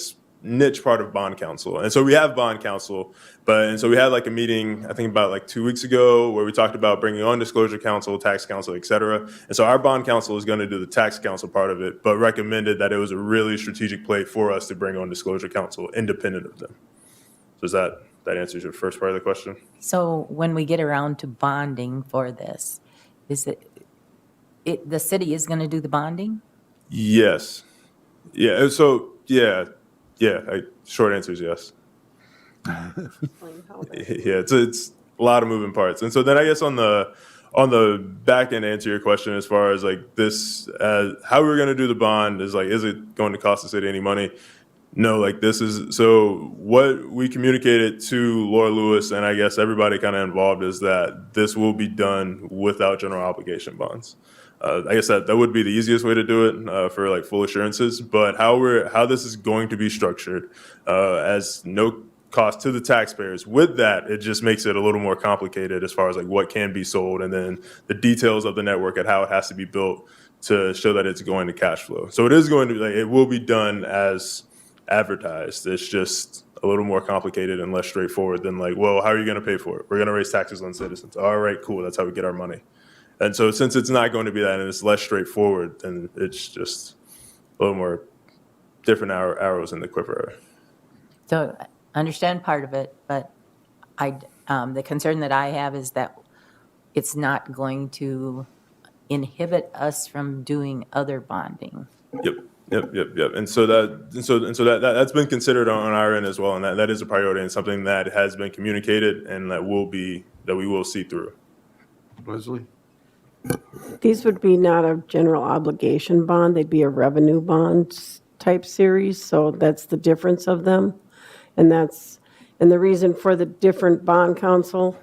niche part of bond counsel. And so we have bond counsel, and so we had like a meeting, I think about like 2 weeks ago, where we talked about bringing on disclosure counsel, tax counsel, et cetera. And so our bond counsel is going to do the tax counsel part of it, but recommended that it was a really strategic play for us to bring on disclosure counsel independent of them. So that answers your first part of the question?
So when we get around to bonding for this, is the city is going to do the bonding?
Yes. Yeah. So yeah. Short answer is yes. Yeah, it's a lot of moving parts. And so then I guess on the back end, answer your question as far as like this, how we're going to do the bond is like, is it going to cost the city any money? No, like this is, so what we communicated to Laura Lewis and I guess everybody kind of involved is that this will be done without general obligation bonds. I guess that would be the easiest way to do it for like full assurances. But how this is going to be structured as no cost to the taxpayers. With that, it just makes it a little more complicated as far as like what can be sold and then the details of the network and how it has to be built to show that it's going to cash flow. So it is going to like it will be done as advertised. It's just a little more complicated and less straightforward than like, well, how are you going to pay for it? We're going to raise taxes on citizens. All right, cool. That's how we get our money. And so since it's not going to be that and it's less straightforward, then it's just a little more different arrows in the quiver.
So I understand part of it, but the concern that I have is that it's not going to inhibit us from doing other bonding.
Yep. And so that's been considered on our end as well, and that is a priority and something that has been communicated and that we will see through.
Leslie?
These would be not a general obligation bond, they'd be a revenue bond type series, so that's the difference of them. And the reason for the different bond council,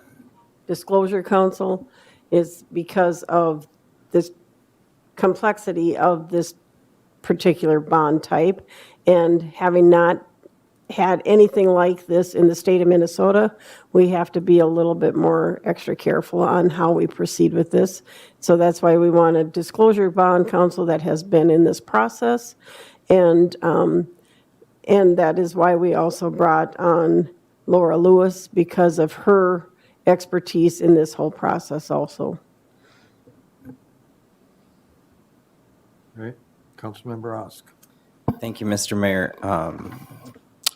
disclosure council, is because of this complexity of this particular bond type, and having not had anything like this in the state of Minnesota, we have to be a little bit more extra careful on how we proceed with this. So that's why we want a disclosure bond council that has been in this process. And that is why we also brought on Laura Lewis, because of her expertise in this whole process also.
All right, Councilmember Osk.
Thank you, Mr. Mayor.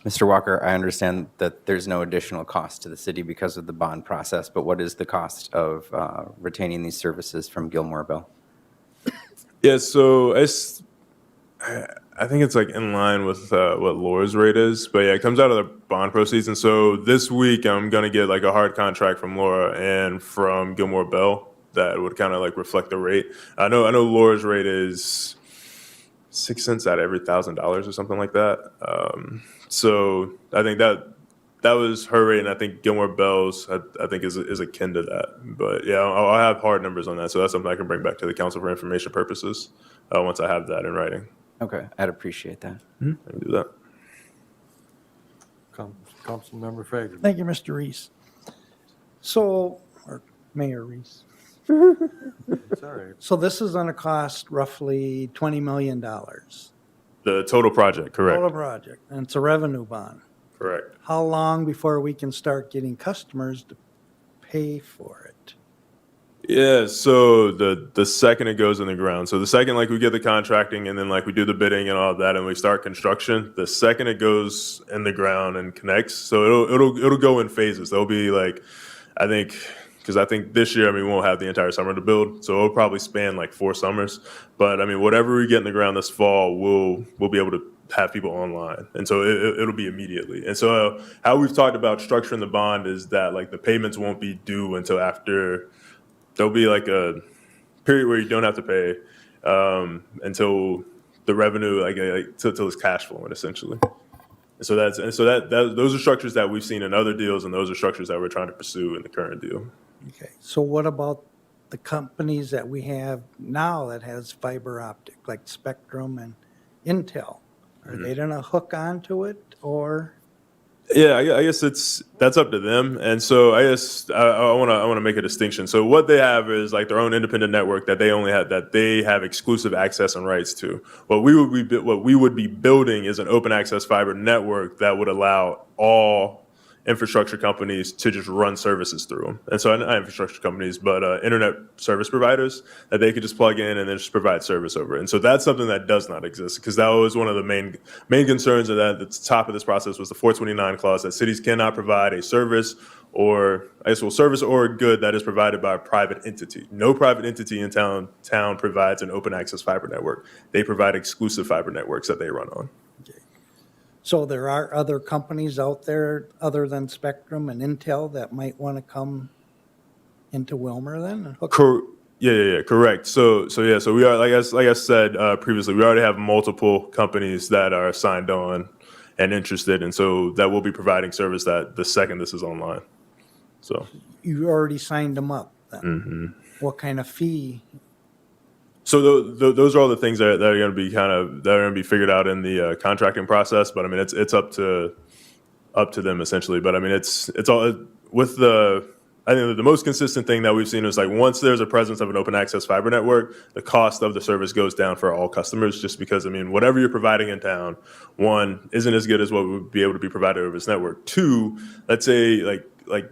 Mr. Walker, I understand that there's no additional cost to the city because of the bond process, but what is the cost of retaining these services from Gilmore Bell?
Yeah, so I think it's like in line with what Laura's rate is, but yeah, it comes out of the bond proceeds. And so this week I'm gonna get like a hard contract from Laura and from Gilmore Bell that would kind of like reflect the rate. I know Laura's rate is 6 cents out of every $1,000 or something like that. So I think that was her rate, and I think Gilmore Bell's I think is akin to that. But yeah, I'll have hard numbers on that, so that's something I can bring back to the council for information purposes once I have that in writing.
Okay, I'd appreciate that.
I can do that.
Councilmember Fager.
Thank you, Mr. Reese. So, or Mayor Reese.
It's all right.
So this is going to cost roughly $20 million.
The total project, correct?
Total project, and it's a revenue bond.
Correct.
How long before we can start getting customers to pay for it?
Yeah, so the second it goes in the ground, so the second like we get the contracting and then like we do the bidding and all of that and we start construction, the second it goes in the ground and connects, so it'll go in phases. There'll be like, I think this year, we won't have the entire summer to build, so it'll probably span like 4 summers. But whatever we get in the ground this fall, we'll be able to have people online, and so it'll be immediately. And so how we've talked about structuring the bond is that like the payments won't be due until after. There'll be like a period where you don't have to pay until the revenue till it's cash flowing essentially. And so those are structures that we've seen in other deals, and those are structures that we're trying to pursue in the current deal.
Okay, so what about the companies that we have now that has fiber optic, like Spectrum and Intel? Are they going to hook onto it, or?
Yeah, I guess that's up to them. And so I guess I want to make a distinction. So what they have is like their own independent network that they have exclusive access and rights to. What we would be building is an open access fiber network that would allow all infrastructure companies to just run services through them. And so not infrastructure companies, but internet service providers that they could just plug in and then just provide service over it. And so that's something that does not exist, because that was one of the main concerns of that at the top of this process was the 429 clause that cities cannot provide a service or service or a good that is provided by a private entity. No private entity in town provides an open access fiber network. They provide exclusive fiber networks that they run on.
So there are other companies out there other than Spectrum and Intel that might want to come into Willmar then? And hook
Yeah, correct. So we are, like I said previously, we already have multiple companies that are signed on and interested, and so that will be providing service that the second this is online. So
You already signed them up then?
mm-hmm.
What kind of fee
So those are all the things that are going to be figured out in the contracting process. But I mean, it's up to them essentially. But I mean, it's all with the. I think the most consistent thing that we've seen is like once there's a presence of an open access fiber network, the cost of the service goes down for all customers. Just because I mean, whatever you're providing in town, one isn't as good as what would be able to be provided over this network. Two, let's say like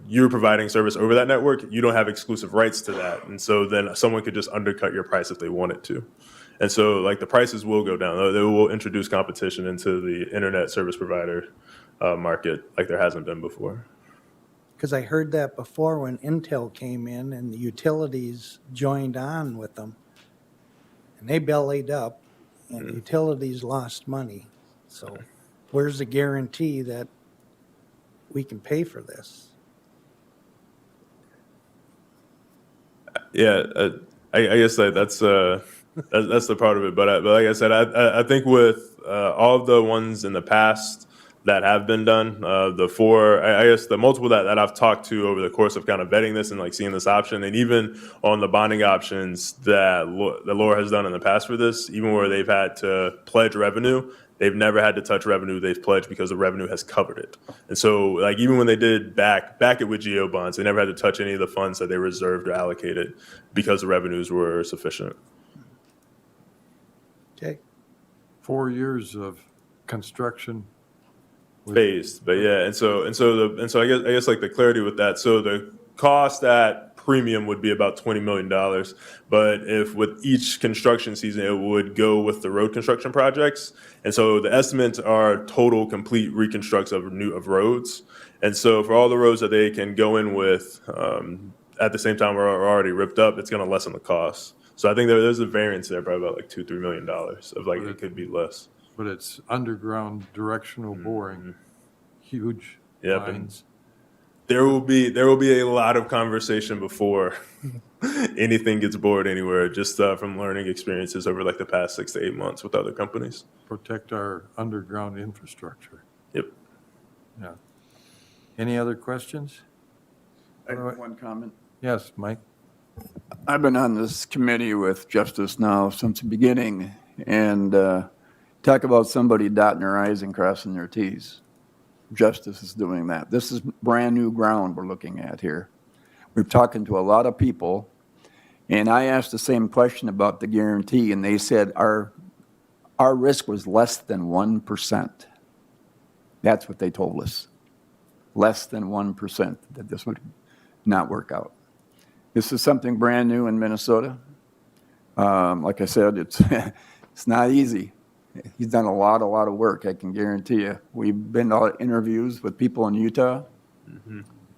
you're providing service over that network, you don't have exclusive rights to that. And so then someone could just undercut your price if they wanted to. And so like the prices will go down. They will introduce competition into the internet service provider market like there hasn't been before.
Because I heard that before when Intel came in and the utilities joined on with them. And they bellied up and utilities lost money. So where's the guarantee that we can pay for this?
Yeah, I guess that's the part of it. But like I said, I think with all of the ones in the past that have been done, the four, I guess the multiple that I've talked to over the course of kind of vetting this and like seeing this option, and even on the bonding options that Laura has done in the past for this, even where they've had to pledge revenue, they've never had to touch revenue they've pledged because the revenue has covered it. And so like even when they did back it with GO bonds, they never had to touch any of the funds that they reserved or allocated because the revenues were sufficient.
Okay.
4 years of construction.
Phased, but yeah, and so I guess like the clarity with that. So the cost at premium would be about $20 million, but if with each construction season it would go with the road construction projects, and so the estimates are total complete reconstructs of roads, and so for all the roads that they can go in with at the same time are already ripped up, it's going to lessen the cost. So I think there's a variance there, probably about like $2-3 million of like it could be less.
But it's underground directional boring, huge lines.
There will be a lot of conversation before anything gets bored anywhere, just from learning experiences over like the past 6 to 8 months with other companies.
Protect our underground infrastructure.
Yep.
Yeah. Any other questions?
I have one comment.
Yes, Mike.
I've been on this committee with Justice now since the beginning, and talk about somebody dotting their I's and crossing their T's. Justice is doing that. This is brand new ground we're looking at here. We're talking to a lot of people, and I asked the same question about the guarantee, and they said our risk was less than 1%. That's what they told us. Less than 1% that this would not work out. This is something brand new in Minnesota. Like I said, it's not easy. He's done a lot of work, I can guarantee you. We've been to interviews with people in Utah,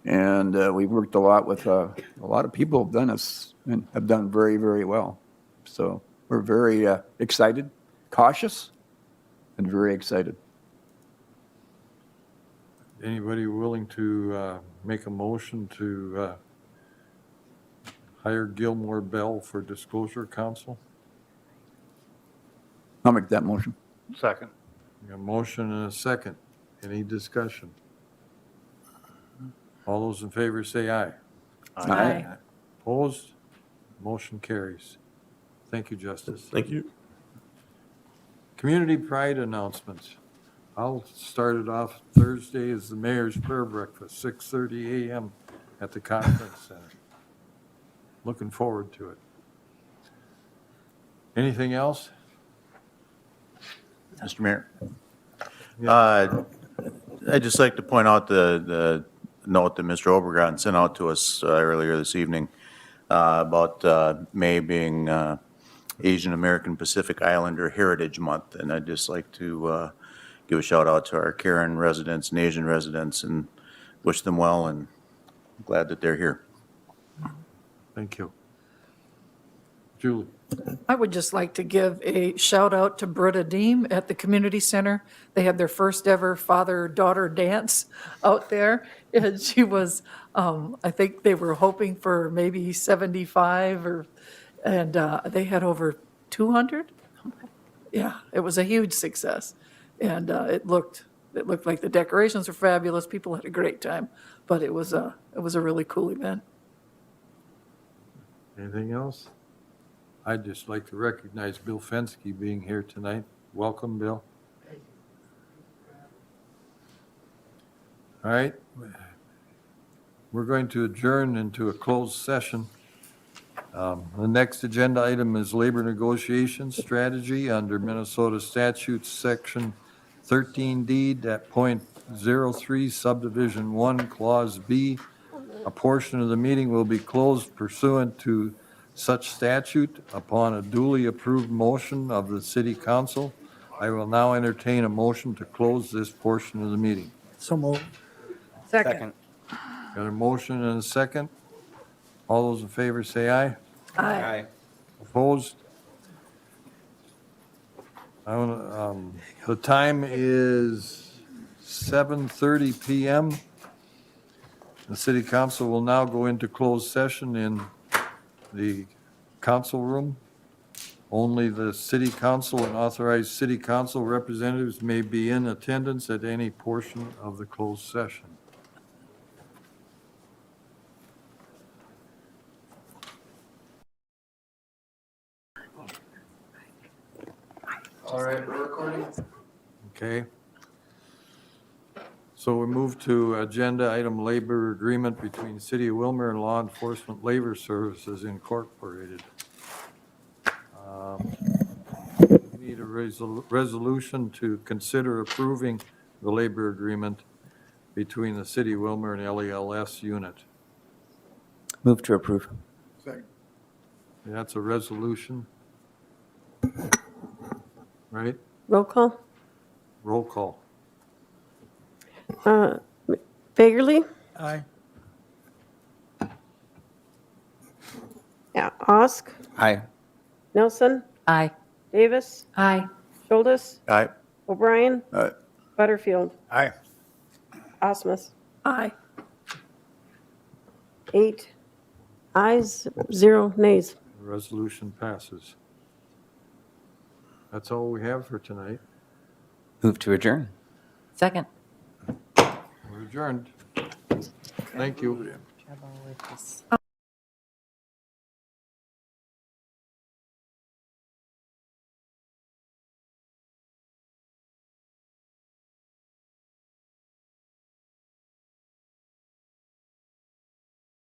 and we've worked a lot with a lot of people have done this and have done very, very well. So we're very excited, cautious, and very excited.
Anybody willing to make a motion to hire Gilmore Bell for disclosure counsel?
I'll make that motion.
Second.
A motion and a second. Any discussion? All those in favor say aye.
Aye.
Opposed? Motion carries. Thank you, Justice.
Thank you.
Community pride announcements. I'll start it off. Thursday is the mayor's prayer breakfast, 6:30 a.m. at the conference center. Looking forward to it. Anything else?
Mr. Mayor. I'd just like to point out the note that Mr. Obregon sent out to us earlier this evening about May being Asian American Pacific Islander Heritage Month. And I'd just like to give a shout out to our Karen residents and Asian residents and wish them well, and I'm glad that they're here.
Thank you. Julie.
I would just like to give a shout out to Britta Deem at the community center. They had their first ever father-daughter dance out there. And she was, I think they were hoping for maybe 75 and they had over 200. Yeah, it was a huge success. And it looked like the decorations were fabulous. People had a great time, but it was a really cool event.
Anything else? I'd just like to recognize Bill Fensky being here tonight. Welcome, Bill. All right. We're going to adjourn into a closed session. The next agenda item is labor negotiation strategy under Minnesota statute section 13D.03 subdivision 1 clause B. A portion of the meeting will be closed pursuant to such statute upon a duly approved motion of the city council. I will now entertain a motion to close this portion of the meeting.
So moved.
Second.
Got a motion and a second? All those in favor say aye.
Aye.
Opposed? The time is 7:30 PM. The city council will now go into closed session in the council room. Only the city council and authorized city council representatives may be in attendance at any portion of the closed session.
All right, we're recording.
Okay. So we move to agenda item labor agreement between City of Willmar and Law Enforcement Labor Services Incorporated. We need a resolution to consider approving the labor agreement between the City of Willmar and LELS unit.
Move to approve.
That's a resolution. Right?
Roll call.
Roll call.
Bagerly?
Aye.
Yeah, Osk?
Aye.
Nelson?
Aye.
Davis?
Aye.
Schultes?
Aye.
O'Brien?
Aye.
Butterfield?
Aye.
Osmus?
Aye.
8 ayes, 0 nays.
The resolution passes. That's all we have for tonight.
Move to adjourn.
Second.
We're adjourned. Thank you.